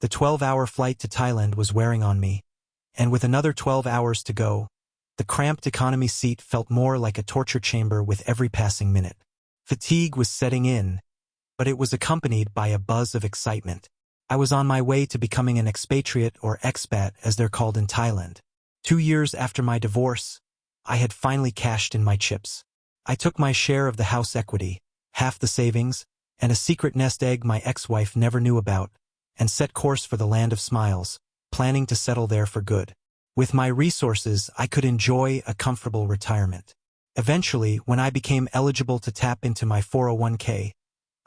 The 12-hour flight to Thailand was wearing on me, and with another 12 hours to go, the cramped economy seat felt more like a torture chamber with every passing minute. Fatigue was setting in, but it was accompanied by a buzz of excitement. I was on my way to becoming an expatriate, or expat as they're called in Thailand. 2 years after my divorce, I had finally cashed in my chips. I took my share of the house equity, half the savings, and a secret nest egg my ex-wife never knew about, and set course for the land of smiles, planning to settle there for good. With my resources, I could enjoy a comfortable retirement. Eventually, when I became eligible to tap into my 401k,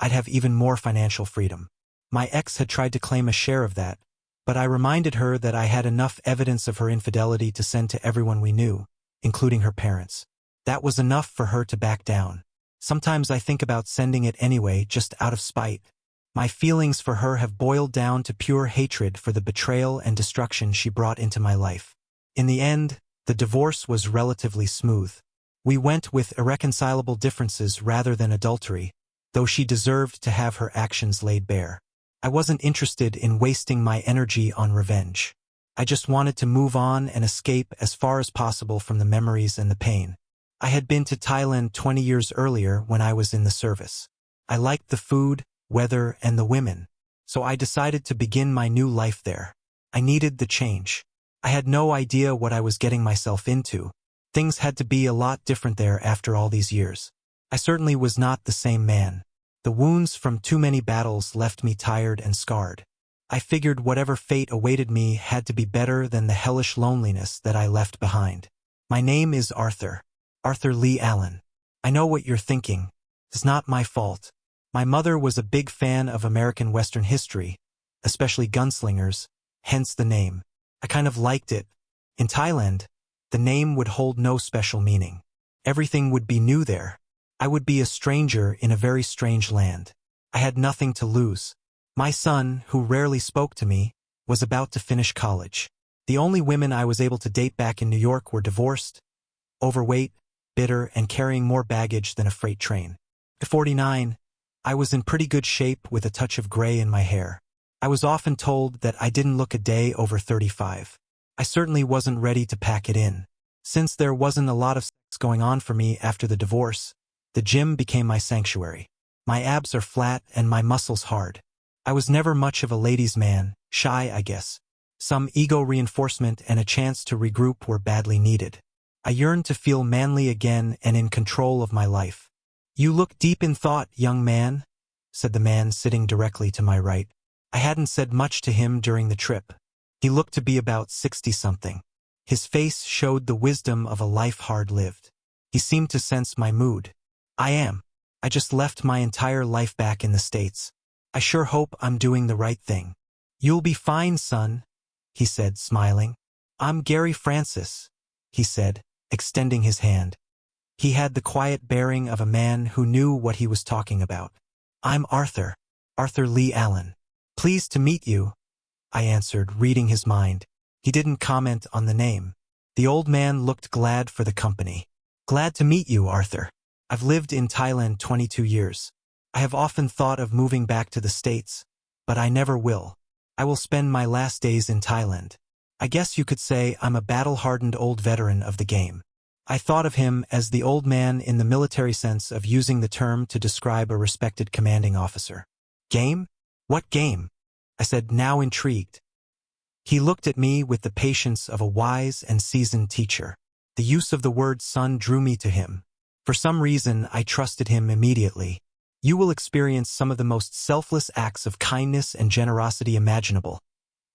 I'd have even more financial freedom. My ex had tried to claim a share of that, but I reminded her that I had enough evidence of her infidelity to send to everyone we knew, including her parents. That was enough for her to back down. Sometimes I think about sending it anyway, just out of spite. My feelings for her have boiled down to pure hatred for the betrayal and destruction she brought into my life. In the end, the divorce was relatively smooth. We went with irreconcilable differences rather than adultery, though she deserved to have her actions laid bare. I wasn't interested in wasting my energy on revenge. I just wanted to move on and escape as far as possible from the memories and the pain. I had been to Thailand 20 years earlier when I was in the service. I liked the food, weather, and the women, so I decided to begin my new life there. I needed the change. I had no idea what I was getting myself into. Things had to be a lot different there after all these years. I certainly was not the same man. The wounds from too many battles left me tired and scarred. I figured whatever fate awaited me had to be better than the hellish loneliness that I left behind. My name is Arthur. Arthur Lee Allen. I know what you're thinking. It's not my fault. My mother was a big fan of American Western history, especially gunslingers, hence the name. I kind of liked it. In Thailand, the name would hold no special meaning. Everything would be new there. I would be a stranger in a very strange land. I had nothing to lose. My son, who rarely spoke to me, was about to finish college. The only women I was able to date back in New York were divorced, overweight, bitter, and carrying more baggage than a freight train. At 49, I was in pretty good shape with a touch of gray in my hair. I was often told that I didn't look a day over 35. I certainly wasn't ready to pack it in. Since there wasn't a lot of sex going on for me after the divorce, the gym became my sanctuary. My abs are flat and my muscles hard. I was never much of a ladies' man, shy I guess. Some ego reinforcement and a chance to regroup were badly needed. I yearned to feel manly again and in control of my life. "You look deep in thought, young man," said the man sitting directly to my right. I hadn't said much to him during the trip. He looked to be about 60-something. His face showed the wisdom of a life hard lived. He seemed to sense my mood. I just left my entire life back in the States. I sure hope I'm doing the right thing." "You'll be fine, son," he said, smiling. "I'm Gary Francis," he said, extending his hand. He had the quiet bearing of a man who knew what he was talking about. "I'm Arthur. Arthur Lee Allen." "Pleased to meet you," I answered, reading his mind. He didn't comment on the name. The old man looked glad for the company. "Glad to meet you, Arthur. I've lived in Thailand 22 years. I have often thought of moving back to the States, but I never will. I will spend my last days in Thailand. I guess you could say I'm a battle-hardened old veteran of the game." I thought of him as the old man in the military sense of using the term to describe a respected commanding officer. "Game? What game?" I said, now intrigued. He looked at me with the patience of a wise and seasoned teacher. The use of the word son drew me to him. For some reason, I trusted him immediately. "You will experience some of the most selfless acts of kindness and generosity imaginable,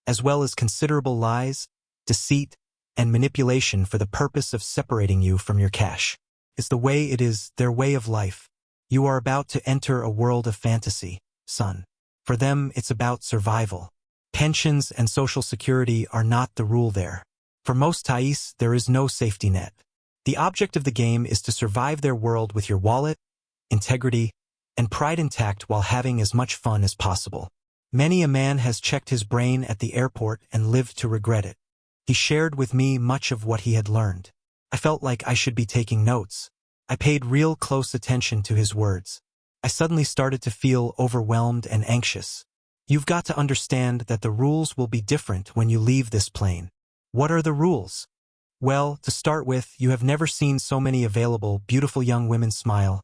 as well as considerable lies, deceit, and manipulation for the purpose of separating you from your cash. It's the way it is, their way of life. You are about to enter a world of fantasy, son. For them, it's about survival. Pensions and social security are not the rule there. For most Thais, there is no safety net. The object of the game is to survive their world with your wallet, integrity, and pride intact while having as much fun as possible. Many a man has checked his brain at the airport and lived to regret it." He shared with me much of what he had learned. I felt like I should be taking notes. I paid real close attention to his words. I suddenly started to feel overwhelmed and anxious. You've got to understand that the rules will be different when you leave this plane. What are the rules? Well, to start with, you have never seen so many available, beautiful young women smile,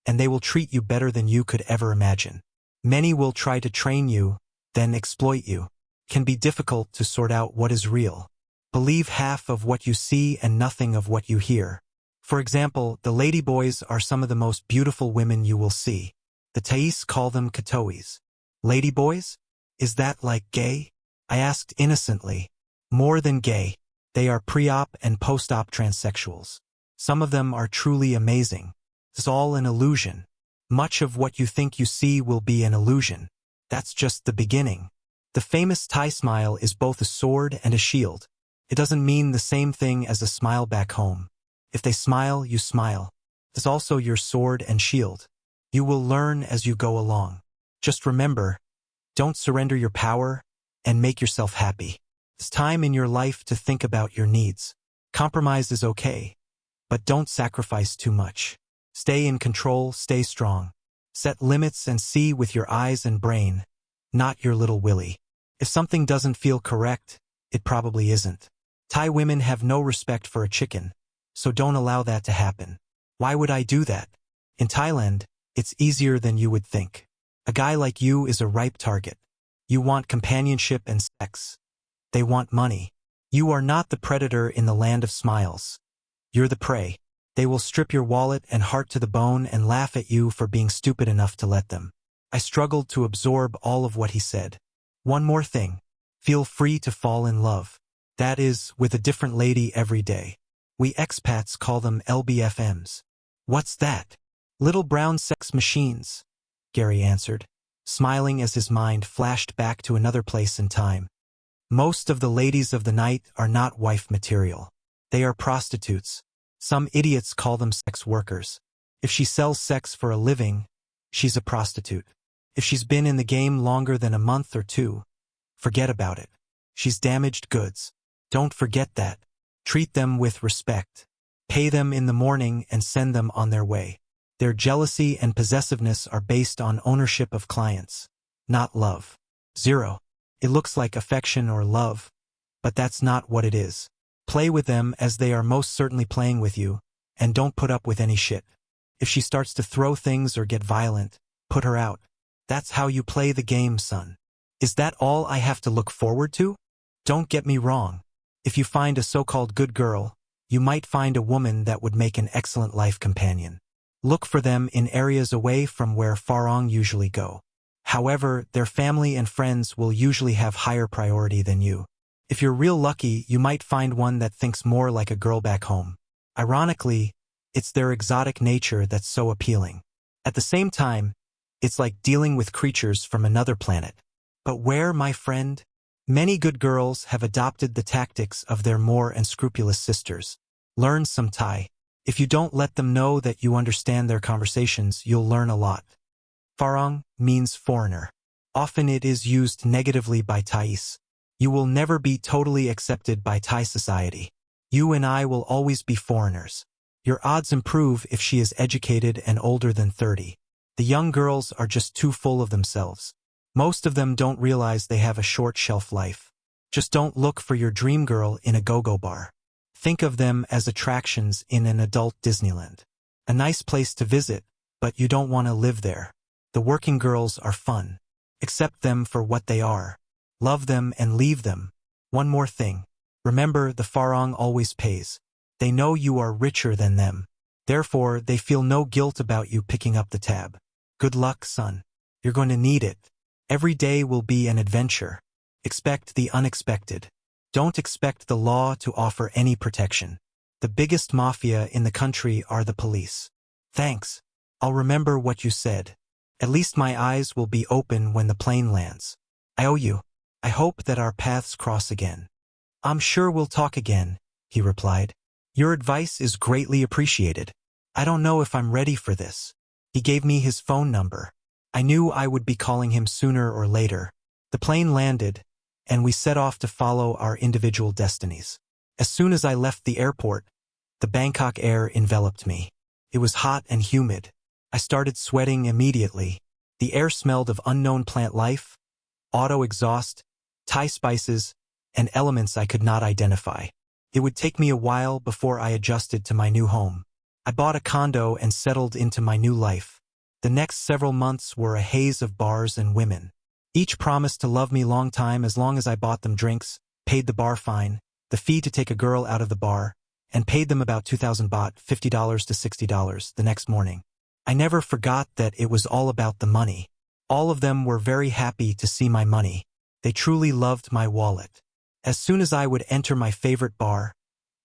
and they will treat you better than you could ever imagine. Many will try to train you, then exploit you. It can be difficult to sort out what is real. Believe half of what you see and nothing of what you hear. For example, the ladyboys are some of the most beautiful women you will see. The Thais call them katois. Ladyboys? Is that like gay? I asked innocently. More than gay. They are pre-op and post-op transsexuals. Some of them are truly amazing. It's all an illusion. Much of what you think you see will be an illusion. That's just the beginning. The famous Thai smile is both a sword and a shield. It doesn't mean the same thing as a smile back home. If they smile, you smile. It's also your sword and shield. You will learn as you go along. Just remember, don't surrender your power and make yourself happy. It's time in your life to think about your needs. Compromise is okay, but don't sacrifice too much. Stay in control, stay strong. Set limits and see with your eyes and brain, not your little willy. If something doesn't feel correct, it probably isn't. Thai women have no respect for a chicken, so don't allow that to happen. Why would I do that? In Thailand, it's easier than you would think. A guy like you is a ripe target. You want companionship and sex. They want money. You are not the predator in the land of smiles. You're the prey. They will strip your wallet and heart to the bone and laugh at you for being stupid enough to let them. I struggled to absorb all of what he said. One more thing. Feel free to fall in love. That is, with a different lady every day. We expats call them LBFMs. What's that? Little brown sex machines, Gary answered, smiling as his mind flashed back to another place in time. Most of the ladies of the night are not wife material. They are prostitutes. Some idiots call them sex workers. If she sells sex for a living, she's a prostitute. If she's been in the game longer than a month or two, forget about it. She's damaged goods. Don't forget that. Treat them with respect. Pay them in the morning and send them on their way. Their jealousy and possessiveness are based on ownership of clients, not love. 0. It looks like affection or love, but that's not what it is. Play with them as they are most certainly playing with you, and don't put up with any shit. If she starts to throw things or get violent, put her out. That's how you play the game, son. Is that all I have to look forward to? Don't get me wrong. If you find a so-called good girl, you might find a woman that would make an excellent life companion. Look for them in areas away from where Farong usually go. However, their family and friends will usually have higher priority than you. If you're real lucky, you might find one that thinks more like a girl back home. Ironically, it's their exotic nature that's so appealing. At the same time, it's like dealing with creatures from another planet. But where, my friend? Many good girls have adopted the tactics of their more unscrupulous sisters. Learn some Thai. If you don't let them know that you understand their conversations, you'll learn a lot. Farong means foreigner. Often it is used negatively by Thais. You will never be totally accepted by Thai society. You and I will always be foreigners. Your odds improve if she is educated and older than 30. The young girls are just too full of themselves. Most of them don't realize they have a short shelf life. Just don't look for your dream girl in a go-go bar. Think of them as attractions in an adult Disneyland. A nice place to visit, but you don't want to live there. The working girls are fun. Accept them for what they are. Love them and leave them. One more thing. Remember, the Farong always pays. They know you are richer than them. Therefore, they feel no guilt about you picking up the tab. Good luck, son. You're going to need it. Every day will be an adventure. Expect the unexpected. Don't expect the law to offer any protection. The biggest mafia in the country are the police. Thanks. I'll remember what you said. At least my eyes will be open when the plane lands. I owe you. I hope that our paths cross again. I'm sure we'll talk again, he replied. Your advice is greatly appreciated. I don't know if I'm ready for this. He gave me his phone number. I knew I would be calling him sooner or later. The plane landed, and we set off to follow our individual destinies. As soon as I left the airport, the Bangkok air enveloped me. It was hot and humid. I started sweating immediately. The air smelled of unknown plant life, auto exhaust, Thai spices, and elements I could not identify. It would take me a while before I adjusted to my new home. I bought a condo and settled into my new life. The next several months were a haze of bars and women. Each promised to love me long time as long as I bought them drinks, paid the bar fine, the fee to take a girl out of the bar, and paid them about 2,000 baht, $50 to $60 the next morning. I never forgot that it was all about the money. All of them were very happy to see my money. They truly loved my wallet. As soon as I would enter my favorite bar,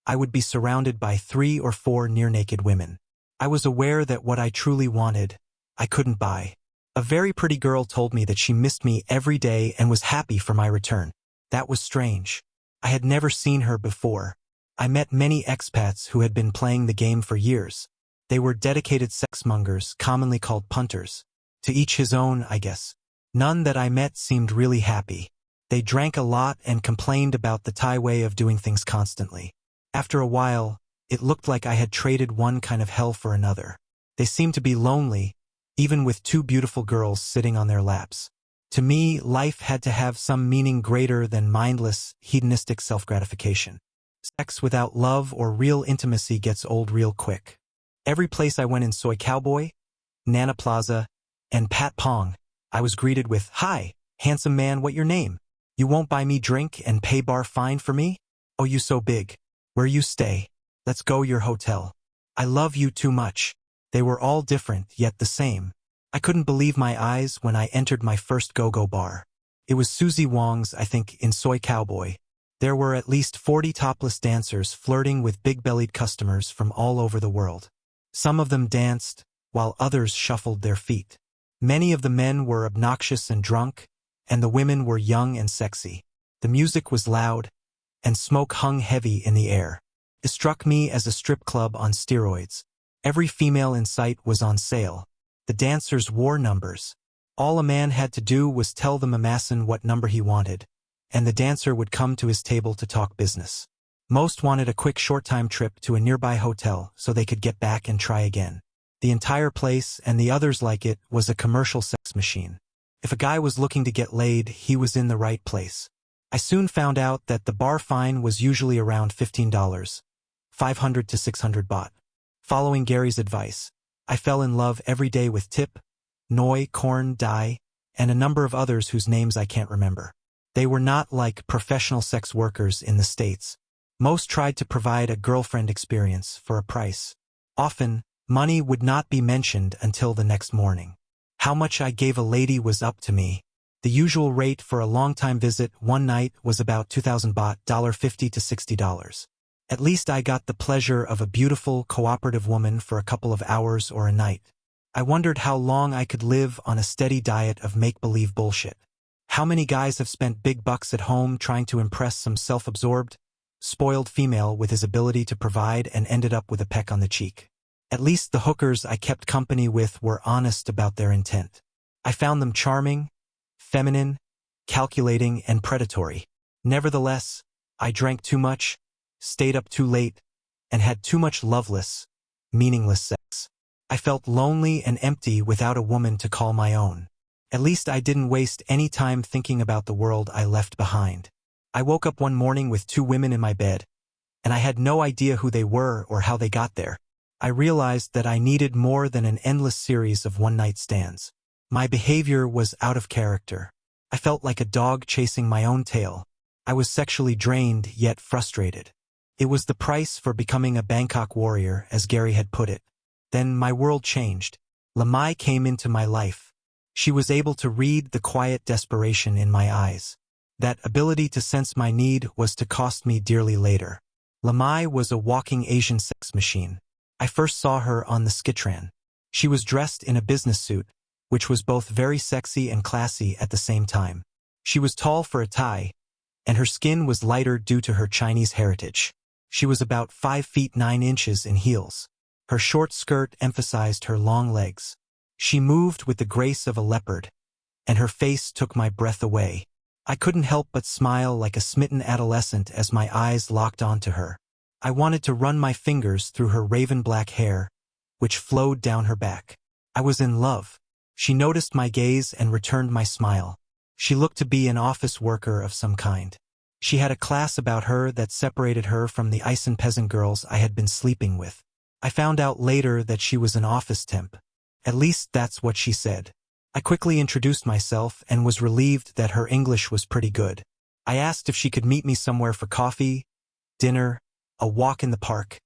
I would be surrounded by 3 or 4 near-naked women. I was aware that what I truly wanted, I couldn't buy. A very pretty girl told me that she missed me every day and was happy for my return. That was strange. I had never seen her before. I met many expats who had been playing the game for years. They were dedicated sexmongers, commonly called punters. To each his own, I guess. None that I met seemed really happy. They drank a lot and complained about the Thai way of doing things constantly. After a while, it looked like I had traded one kind of hell for another. They seemed to be lonely, even with 2 beautiful girls sitting on their laps. To me, life had to have some meaning greater than mindless, hedonistic self-gratification. Sex without love or real intimacy gets old real quick. Every place I went in Soy Cowboy, Nana Plaza, and Pat Pong, I was greeted with, "Hi, handsome man, what your name? You won't buy me drink and pay bar fine for me? Oh, you so big. Where you stay? Let's go your hotel. I love you too much." They were all different, yet the same. I couldn't believe my eyes when I entered my first go-go bar. It was Susie Wong's, I think, in Soy Cowboy. There were at least 40 topless dancers flirting with big-bellied customers from all over the world. Some of them danced, while others shuffled their feet. Many of the men were obnoxious and drunk, and the women were young and sexy. The music was loud, and smoke hung heavy in the air. It struck me as a strip club on steroids. Every female in sight was on sale. The dancers wore numbers. All a man had to do was tell the mamassin what number he wanted, and the dancer would come to his table to talk business. Most wanted a quick short-time trip to a nearby hotel so they could get back and try again. The entire place, and the others like it, was a commercial sex machine. If a guy was looking to get laid, he was in the right place. I soon found out that the bar fine was usually around $15, 500 to 600 baht. Following Gary's advice, I fell in love every day with Tip, Noi, Korn, Dai, and a number of others whose names I can't remember. They were not like professional sex workers in the States. Most tried to provide a girlfriend experience for a price. Often, money would not be mentioned until the next morning. How much I gave a lady was up to me. The usual rate for a long-time visit one night was about 2,000 baht, $50 to $60. At least I got the pleasure of a beautiful, cooperative woman for a couple of hours or a night. I wondered how long I could live on a steady diet of make-believe bullshit. How many guys have spent big bucks at home trying to impress some self-absorbed, spoiled female with his ability to provide and ended up with a peck on the cheek? At least the hookers I kept company with were honest about their intent. I found them charming, feminine, calculating, and predatory. Nevertheless, I drank too much, stayed up too late, and had too much loveless, meaningless sex. I felt lonely and empty without a woman to call my own. At least I didn't waste any time thinking about the world I left behind. I woke up one morning with 2 women in my bed, and I had no idea who they were or how they got there. I realized that I needed more than an endless series of one-night stands. My behavior was out of character. I felt like a dog chasing my own tail. I was sexually drained yet frustrated. It was the price for becoming a Bangkok warrior, as Gary had put it. Then my world changed. Lamai came into my life. She was able to read the quiet desperation in my eyes. That ability to sense my need was to cost me dearly later. Lamai was a walking Asian sex machine. I first saw her on the Skitran. She was dressed in a business suit, which was both very sexy and classy at the same time. She was tall for a Thai, and her skin was lighter due to her Chinese heritage. She was about 5 feet 9 inches in heels. Her short skirt emphasized her long legs. She moved with the grace of a leopard, and her face took my breath away. I couldn't help but smile like a smitten adolescent as my eyes locked onto her. I wanted to run my fingers through her raven-black hair, which flowed down her back. I was in love. She noticed my gaze and returned my smile. She looked to be an office worker of some kind. She had a class about her that separated her from the Isen peasant girls I had been sleeping with. I found out later that she was an office temp. At least that's what she said. I quickly introduced myself and was relieved that her English was pretty good. I asked if she could meet me somewhere for coffee, dinner, a walk in the park,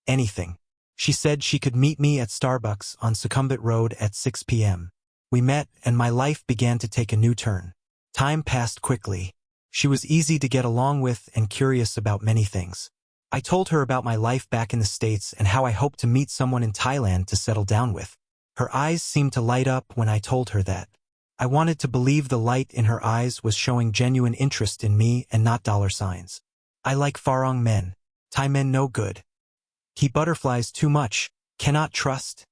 anything. She said she could meet me at Starbucks on Succumbit Road at 6 p.m. We met and my life began to take a new turn. Time passed quickly. She was easy to get along with and curious about many things. I told her about my life back in the States and how I hoped to meet someone in Thailand to settle down with. Her eyes seemed to light up when I told her that. I wanted to believe the light in her eyes was showing genuine interest in me and not dollar signs. I like Farang men. Thai men no good. He butterflies too much, cannot trust,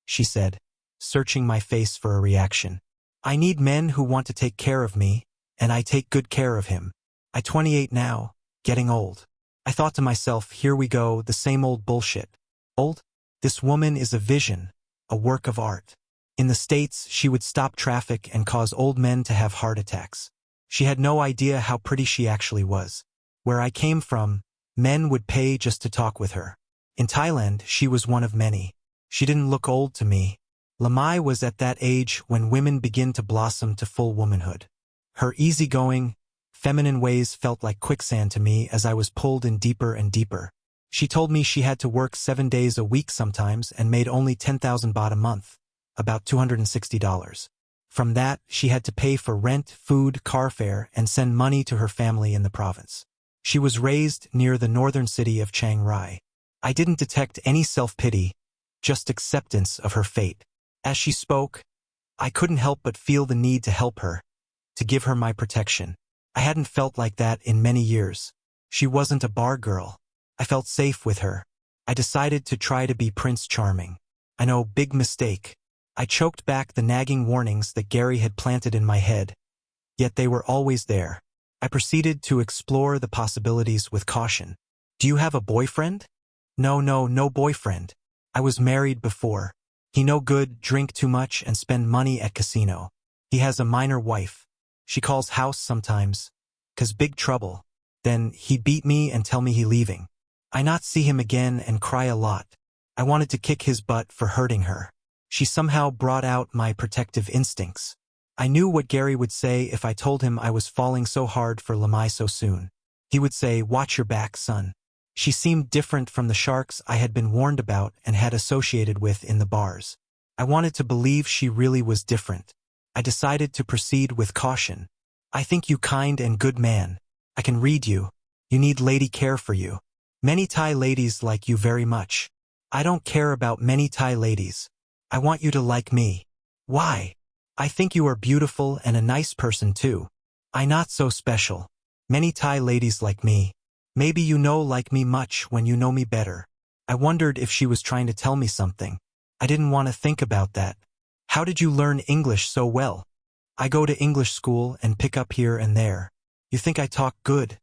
she said, searching my face for a reaction. I need men who want to take care of me, and I take good care of him. I'm 28 now, getting old. I thought to myself, here we go, the same old bullshit. Old? This woman is a vision, a work of art. In the States, she would stop traffic and cause old men to have heart attacks. She had no idea how pretty she actually was. Where I came from, men would pay just to talk with her. In Thailand, she was one of many. She didn't look old to me. Lamai was at that age when women begin to blossom to full womanhood. Her easygoing, feminine ways felt like quicksand to me as I was pulled in deeper and deeper. She told me she had to work 7 days a week sometimes and made only 10,000 baht a month, about $260. From that, she had to pay for rent, food, car fare, and send money to her family in the province. She was raised near the northern city of Chiang Rai. I didn't detect any self-pity, just acceptance of her fate. As she spoke, I couldn't help but feel the need to help her, to give her my protection. I hadn't felt like that in many years. She wasn't a bar girl. I felt safe with her. I decided to try to be Prince Charming. I know, big mistake. I choked back the nagging warnings that Gary had planted in my head, yet they were always there. I proceeded to explore the possibilities with caution. Do you have a boyfriend? No boyfriend. I was married before. He no good, drink too much and spend money at casino. He has a minor wife. She calls house sometimes, 'cause big trouble. Then he beat me and tell me he leaving. I not see him again and cry a lot. I wanted to kick his butt for hurting her. She somehow brought out my protective instincts. I knew what Gary would say if I told him I was falling so hard for Lamai so soon. He would say, watch your back, son. She seemed different from the sharks I had been warned about and had associated with in the bars. I wanted to believe she really was different. I decided to proceed with caution. I think you kind and good man. I can read you. You need lady care for you. Many Thai ladies like you very much. I don't care about many Thai ladies. I want you to like me. Why? I think you are beautiful and a nice person too. I not so special. Many Thai ladies like me. Maybe you know like me much when you know me better. I wondered if she was trying to tell me something. I didn't want to think about that. How did you learn English so well? I go to English school and pick up here and there. You think I talk good?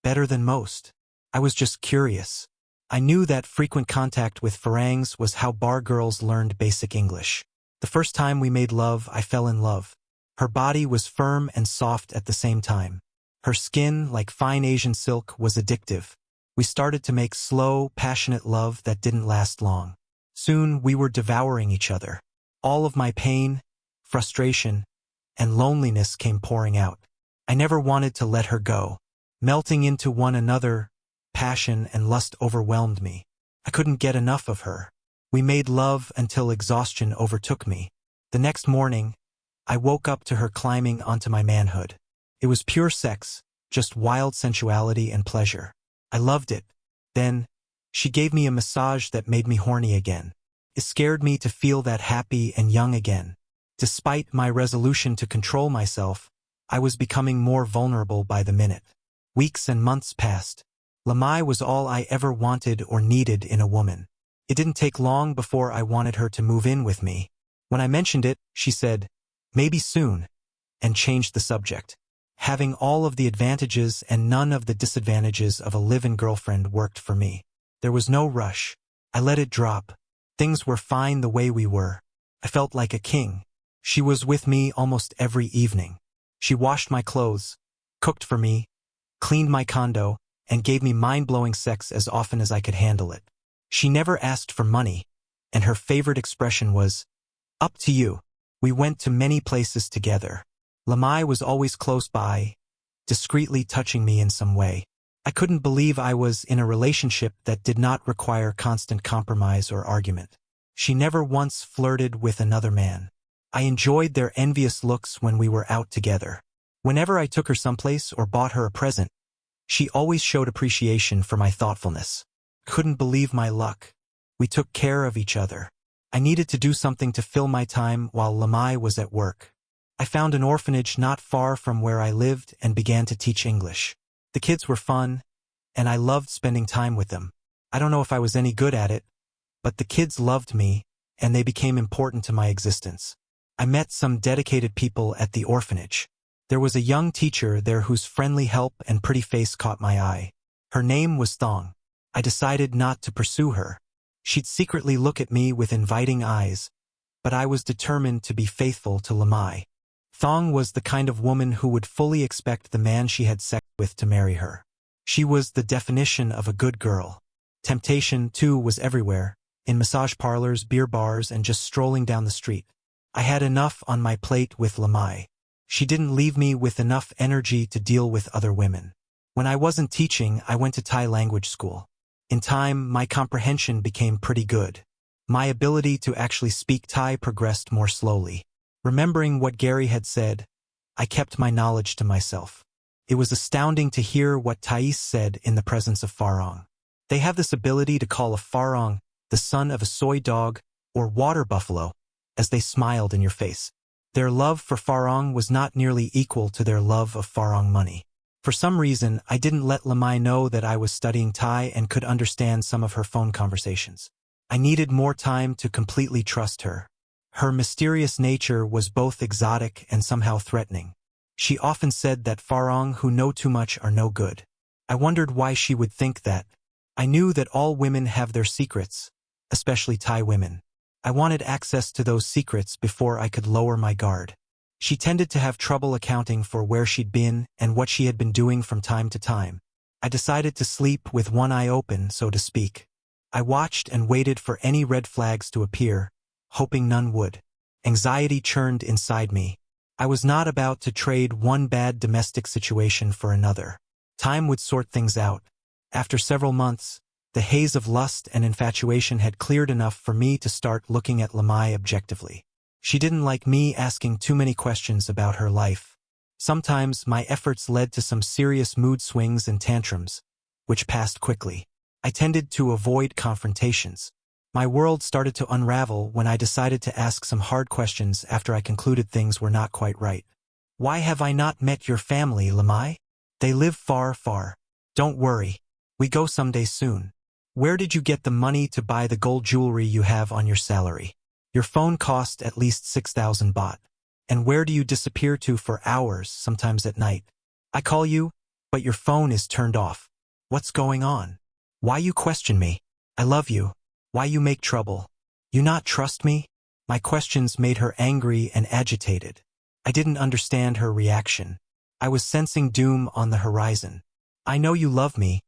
Better than most. I was just curious. I knew that frequent contact with Farangs was how bar girls learned basic English. The first time we made love, I fell in love. Her body was firm and soft at the same time. Her skin, like fine Asian silk, was addictive. We started to make slow, passionate love that didn't last long. Soon, we were devouring each other. All of my pain, frustration, and loneliness came pouring out. I never wanted to let her go. Melting into one another, passion and lust overwhelmed me. I couldn't get enough of her. We made love until exhaustion overtook me. The next morning, I woke up to her climbing onto my manhood. It was pure sex, just wild sensuality and pleasure. I loved it. Then, she gave me a massage that made me horny again. It scared me to feel that happy and young again. Despite my resolution to control myself, I was becoming more vulnerable by the minute. Weeks and months passed. Lamai was all I ever wanted or needed in a woman. It didn't take long before I wanted her to move in with me. When I mentioned it, she said, maybe soon, and changed the subject. Having all of the advantages and none of the disadvantages of a live-in girlfriend worked for me. There was no rush. I let it drop. Things were fine the way we were. I felt like a king. She was with me almost every evening. She washed my clothes, cooked for me, cleaned my condo, and gave me mind-blowing sex as often as I could handle it. She never asked for money, and her favorite expression was, "Up to you." We went to many places together. Lamai was always close by, discreetly touching me in some way. I couldn't believe I was in a relationship that did not require constant compromise or argument. She never once flirted with another man. I enjoyed their envious looks when we were out together. Whenever I took her someplace or bought her a present, she always showed appreciation for my thoughtfulness. Couldn't believe my luck. We took care of each other. I needed to do something to fill my time while Lamai was at work. I found an orphanage not far from where I lived and began to teach English. The kids were fun, and I loved spending time with them. I don't know if I was any good at it, but the kids loved me, and they became important to my existence. I met some dedicated people at the orphanage. There was a young teacher there whose friendly help and pretty face caught my eye. Her name was Thong. I decided not to pursue her. She'd secretly look at me with inviting eyes, but I was determined to be faithful to Lamai. Thong was the kind of woman who would fully expect the man she had sex with to marry her. She was the definition of a good girl. Temptation, too, was everywhere, in massage parlors, beer bars, and just strolling down the street. I had enough on my plate with Lamai. She didn't leave me with enough energy to deal with other women. When I wasn't teaching, I went to Thai language school. In time, my comprehension became pretty good. My ability to actually speak Thai progressed more slowly. Remembering what Gary had said, I kept my knowledge to myself. It was astounding to hear what Thais said in the presence of Farong. They have this ability to call a Farong the son of a soy dog or water buffalo, as they smiled in your face. Their love for Farong was not nearly equal to their love of Farong money. For some reason, I didn't let Lamai know that I was studying Thai and could understand some of her phone conversations. I needed more time to completely trust her. Her mysterious nature was both exotic and somehow threatening. She often said that Farong who know too much are no good. I wondered why she would think that. I knew that all women have their secrets, especially Thai women. I wanted access to those secrets before I could lower my guard. She tended to have trouble accounting for where she'd been and what she had been doing from time to time. I decided to sleep with one eye open, so to speak. I watched and waited for any red flags to appear, hoping none would. Anxiety churned inside me. I was not about to trade one bad domestic situation for another. Time would sort things out. After several months, the haze of lust and infatuation had cleared enough for me to start looking at Lamai objectively. She didn't like me asking too many questions about her life. Sometimes my efforts led to some serious mood swings and tantrums, which passed quickly. I tended to avoid confrontations. My world started to unravel when I decided to ask some hard questions after I concluded things were not quite right. Why have I not met your family, Lamai? They live far, far. Don't worry. We go someday soon. Where did you get the money to buy the gold jewelry you have on your salary? Your phone cost at least 6,000 baht. And where do you disappear to for hours, sometimes at night? I call you, but your phone is turned off. What's going on? Why you question me? I love you. Why you make trouble? You not trust me? My questions made her angry and agitated. I didn't understand her reaction. I was sensing doom on the horizon. I know you love me,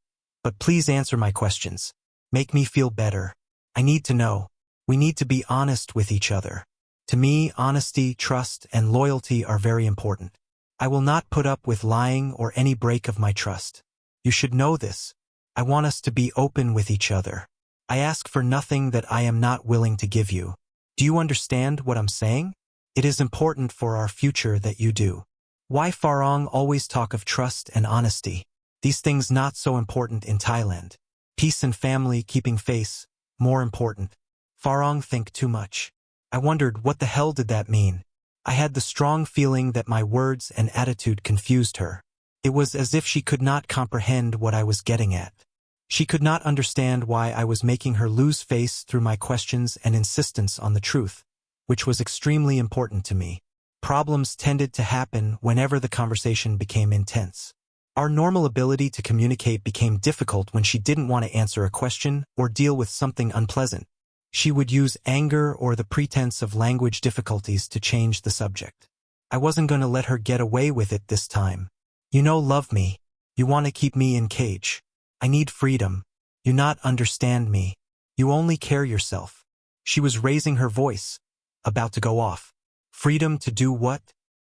but please answer my questions. Make me feel better. I need to know. We need to be honest with each other. To me, honesty, trust, and loyalty are very important. I will not put up with lying or any break of my trust. You should know this. I want us to be open with each other. I ask for nothing that I am not willing to give you. Do you understand what I'm saying? It is important for our future that you do. Why Farong always talk of trust and honesty? These things not so important in Thailand. Peace and family, keeping face, more important. Farong think too much. I wondered what the hell did that mean? I had the strong feeling that my words and attitude confused her. It was as if she could not comprehend what I was getting at. She could not understand why I was making her lose face through my questions and insistence on the truth, which was extremely important to me. Problems tended to happen whenever the conversation became intense. Our normal ability to communicate became difficult when she didn't want to answer a question or deal with something unpleasant. She would use anger or the pretense of language difficulties to change the subject. I wasn't gonna let her get away with it this time. You know, love me. You want to keep me in cage. I need freedom. You not understand me. You only care yourself. She was raising her voice, about to go off. Freedom to do what?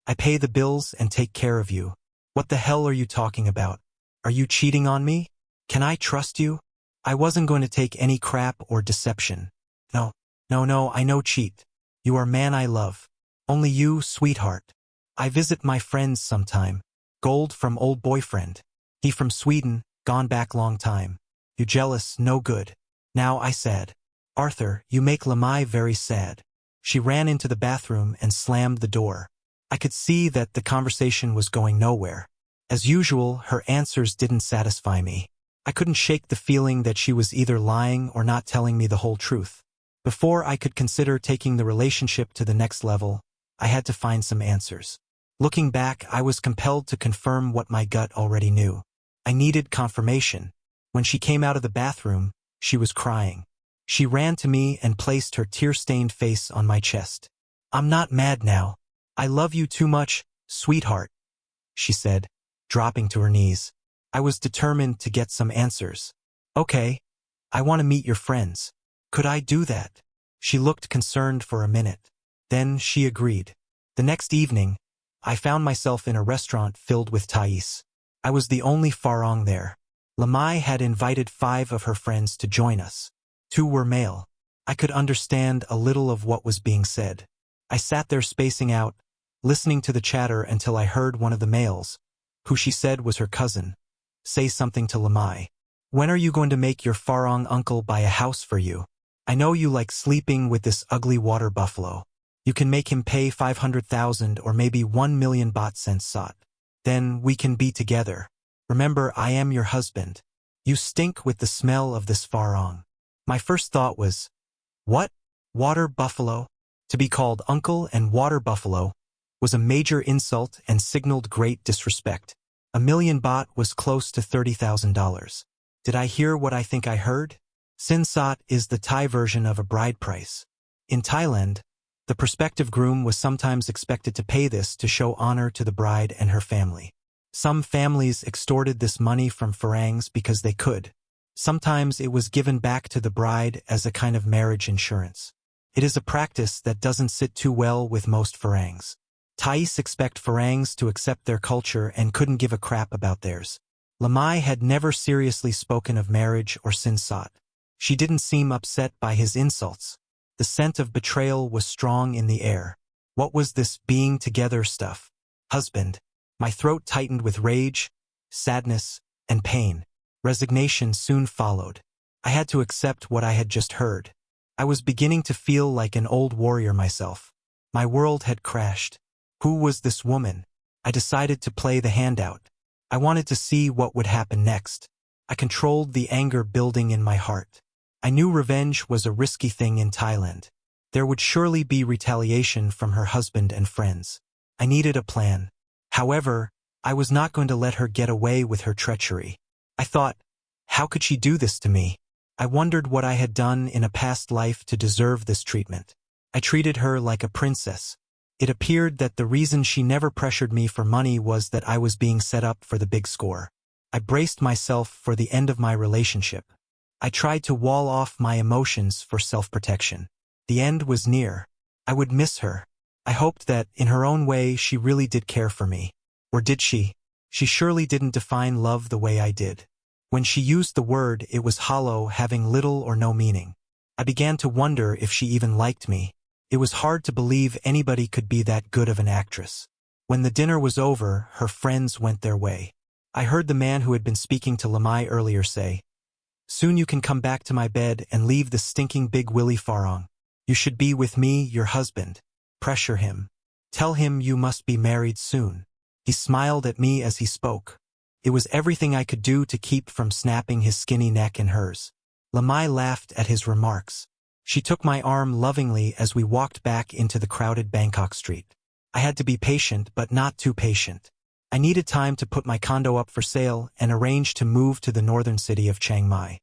I pay the bills and take care of you. What the hell are you talking about? Are you cheating on me? Can I trust you? I wasn't going to take any crap or deception. No, I know cheat. You are man I love. Only you, sweetheart. I visit my friends sometime. Gold from old boyfriend. He from Sweden, gone back long time. You jealous, no good. Now I sad. Arthur, you make Lamai very sad. She ran into the bathroom and slammed the door. I could see that the conversation was going nowhere. As usual, her answers didn't satisfy me. I couldn't shake the feeling that she was either lying or not telling me the whole truth. Before I could consider taking the relationship to the next level, I had to find some answers. Looking back, I was compelled to confirm what my gut already knew. I needed confirmation. When she came out of the bathroom, she was crying. She ran to me and placed her tear-stained face on my chest. I'm not mad now. I love you too much, sweetheart, she said, dropping to her knees. I was determined to get some answers. Okay, I want to meet your friends. Could I do that? She looked concerned for a minute. Then she agreed. The next evening, I found myself in a restaurant filled with Thais. I was the only Farang there. Lamai had invited 5 of her friends to join us. 2 were male. I could understand a little of what was being said. I sat there spacing out, listening to the chatter until I heard one of the males, who she said was her cousin, say something to Lamai. When are you going to make your Farang uncle buy a house for you? I know you like sleeping with this ugly water buffalo. You can make him pay 500,000 or maybe 1 million baht cents sot. Then we can be together. Remember, I am your husband. You stink with the smell of this Farang. My first thought was, what? Water buffalo? To be called uncle and water buffalo was a major insult and signaled great disrespect. 1 million baht was close to $30,000. Did I hear what I think I heard? Sin sot is the Thai version of a bride price. In Thailand, the prospective groom was sometimes expected to pay this to show honor to the bride and her family. Some families extorted this money from Farangs because they could. Sometimes it was given back to the bride as a kind of marriage insurance. It is a practice that doesn't sit too well with most Farangs. Thais expect Farangs to accept their culture and couldn't give a crap about theirs. Lamai had never seriously spoken of marriage or sin sot. She didn't seem upset by his insults. The scent of betrayal was strong in the air. What was this being together stuff? Husband. My throat tightened with rage, sadness, and pain. Resignation soon followed. I had to accept what I had just heard. I was beginning to feel like an old warrior myself. My world had crashed. Who was this woman? I decided to play the handout. I wanted to see what would happen next. I controlled the anger building in my heart. I knew revenge was a risky thing in Thailand. There would surely be retaliation from her husband and friends. I needed a plan. However, I was not going to let her get away with her treachery. I thought, how could she do this to me? I wondered what I had done in a past life to deserve this treatment. I treated her like a princess. It appeared that the reason she never pressured me for money was that I was being set up for the big score. I braced myself for the end of my relationship. I tried to wall off my emotions for self-protection. The end was near. I would miss her. I hoped that, in her own way, she really did care for me. Or did she? She surely didn't define love the way I did. When she used the word, it was hollow, having little or no meaning. I began to wonder if she even liked me. It was hard to believe anybody could be that good of an actress. When the dinner was over, her friends went their way. I heard the man who had been speaking to Lamai earlier say, "Soon you can come back to my bed and leave the stinking big Willy Farang. You should be with me, your husband. Pressure him. Tell him you must be married soon." He smiled at me as he spoke. It was everything I could do to keep from snapping his skinny neck in hers. Lamai laughed at his remarks. She took my arm lovingly as we walked back into the crowded Bangkok street. I had to be patient, but not too patient. I needed time to put my condo up for sale and arrange to move to the northern city of Chiang Mai.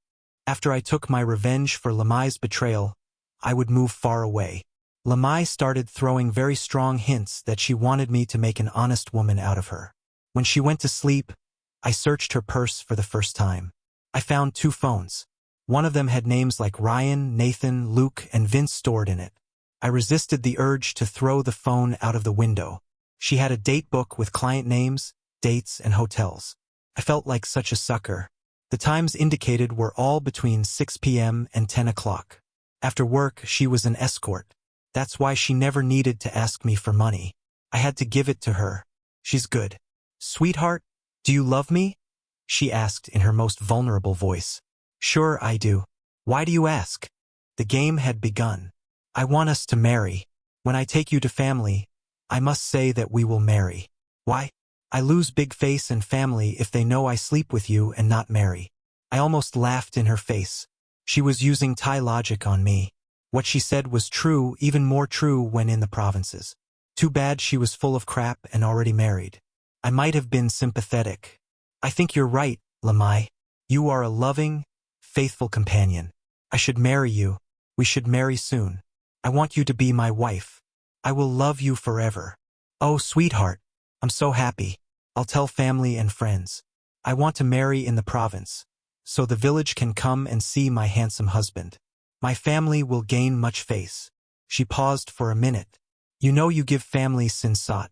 After I took my revenge for Lamai's betrayal, I would move far away. Lamai started throwing very strong hints that she wanted me to make an honest woman out of her. When she went to sleep, I searched her purse for the first time. I found 2 phones. One of them had names like Ryan, Nathan, Luke, and Vince stored in it. I resisted the urge to throw the phone out of the window. She had a date book with client names, dates, and hotels. I felt like such a sucker. The times indicated were all between 6 p.m. and 10 o'clock. After work, she was an escort. That's why she never needed to ask me for money. I had to give it to her. She's good. "Sweetheart, do you love me?" she asked in her most vulnerable voice. "Sure I do. Why do you ask?" The game had begun. "I want us to marry. When I take you to family, I must say that we will marry." "Why?" "I lose big face and family if they know I sleep with you and not marry." I almost laughed in her face. She was using Thai logic on me. What she said was true, even more true when in the provinces. Too bad she was full of crap and already married. I might have been sympathetic. "I think you're right, Lamai. You are a loving, faithful companion. I should marry you. We should marry soon. I want you to be my wife. I will love you forever." "Oh, sweetheart, I'm so happy. I'll tell family and friends. I want to marry in the province, so the village can come and see my handsome husband. My family will gain much face." She paused for a minute. "You know you give family sinsat.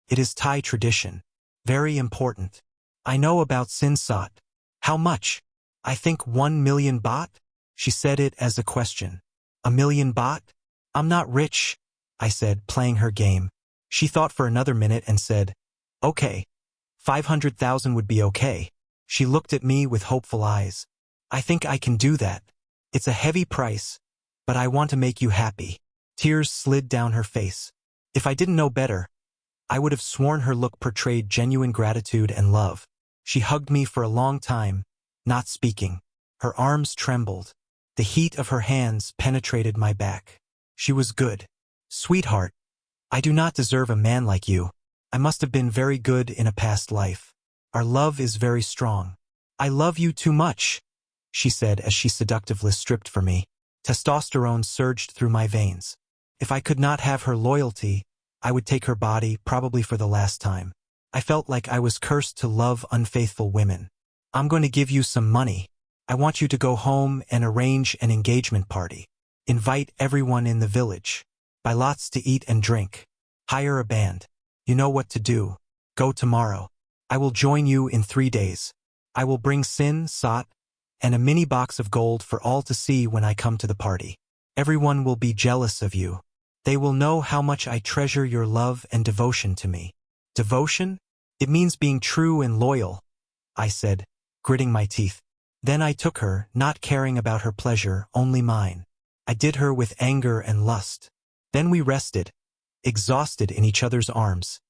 It is Thai tradition. Very important." "I know about sinsat. How much?" "I think 1 million baht?" She said it as a question. "1 million baht? I'm not rich," I said, playing her game. She thought for another minute and said, "Okay, 500,000 would be okay." She looked at me with hopeful eyes. "I think I can do that. It's a heavy price, but I want to make you happy." Tears slid down her face. If I didn't know better, I would have sworn her look portrayed genuine gratitude and love. She hugged me for a long time, not speaking. Her arms trembled. The heat of her hands penetrated my back. She was good. "Sweetheart, I do not deserve a man like you. I must have been very good in a past life. Our love is very strong." "I love you too much," she said as she seductively stripped for me. Testosterone surged through my veins. If I could not have her loyalty, I would take her body, probably for the last time. I felt like I was cursed to love unfaithful women. "I'm going to give you some money. I want you to go home and arrange an engagement party. Invite everyone in the village. Buy lots to eat and drink. Hire a band. You know what to do. Go tomorrow. I will join you in 3 days. I will bring sin, sat, and a mini box of gold for all to see when I come to the party. Everyone will be jealous of you. They will know how much I treasure your love and devotion to me." "Devotion? It means being true and loyal," I said, gritting my teeth. Then I took her, not caring about her pleasure, only mine. I did her with anger and lust. Then we rested, exhausted in each other's arms,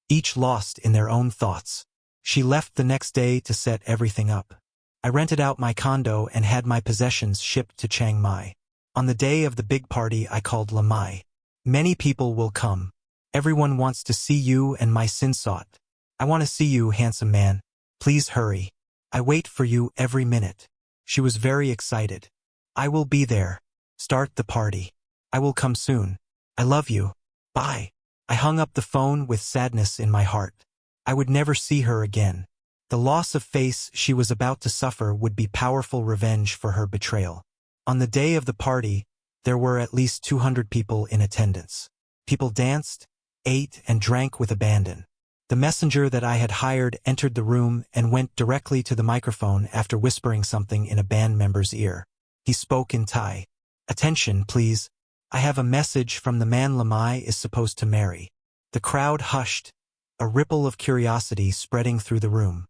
each lost in their own thoughts. She left the next day to set everything up. I rented out my condo and had my possessions shipped to Chiang Mai. On the day of the big party, I called Lamai. "Many people will come. Everyone wants to see you and my sinsot. I want to see you, handsome man. Please hurry. I wait for you every minute." She was very excited. "I will be there. Start the party. I will come soon. I love you. Bye." I hung up the phone with sadness in my heart. I would never see her again. The loss of face she was about to suffer would be powerful revenge for her betrayal. On the day of the party, there were at least 200 people in attendance. People danced, ate, and drank with abandon. The messenger that I had hired entered the room and went directly to the microphone after whispering something in a band member's ear. He spoke in Thai. "Attention, please. I have a message from the man Lamai is supposed to marry." The crowd hushed, a ripple of curiosity spreading through the room.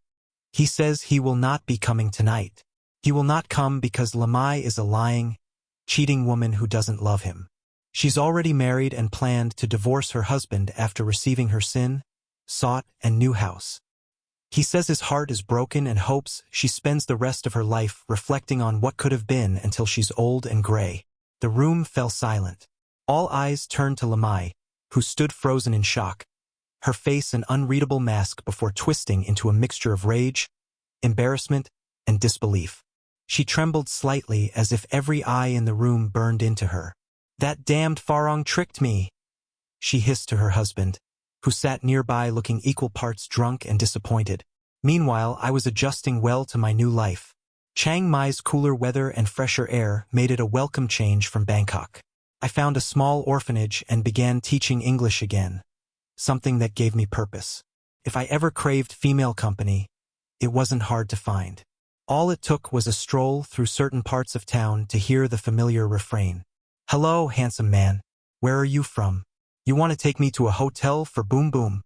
"He says he will not be coming tonight. He will not come because Lamai is a lying, cheating woman who doesn't love him. She's already married and planned to divorce her husband after receiving her sin, sought, and new house. He says his heart is broken and hopes she spends the rest of her life reflecting on what could have been until she's old and gray." The room fell silent. All eyes turned to Lamai, who stood frozen in shock, her face an unreadable mask before twisting into a mixture of rage, embarrassment, and disbelief. She trembled slightly as if every eye in the room burned into her. That damned Farong tricked me, she hissed to her husband, who sat nearby looking equal parts drunk and disappointed. Meanwhile, I was adjusting well to my new life. Chiang Mai's cooler weather and fresher air made it a welcome change from Bangkok. I found a small orphanage and began teaching English again, something that gave me purpose. If I ever craved female company, it wasn't hard to find. All it took was a stroll through certain parts of town to hear the familiar refrain. "Hello, handsome man. Where are you from? You want to take me to a hotel for boom boom?"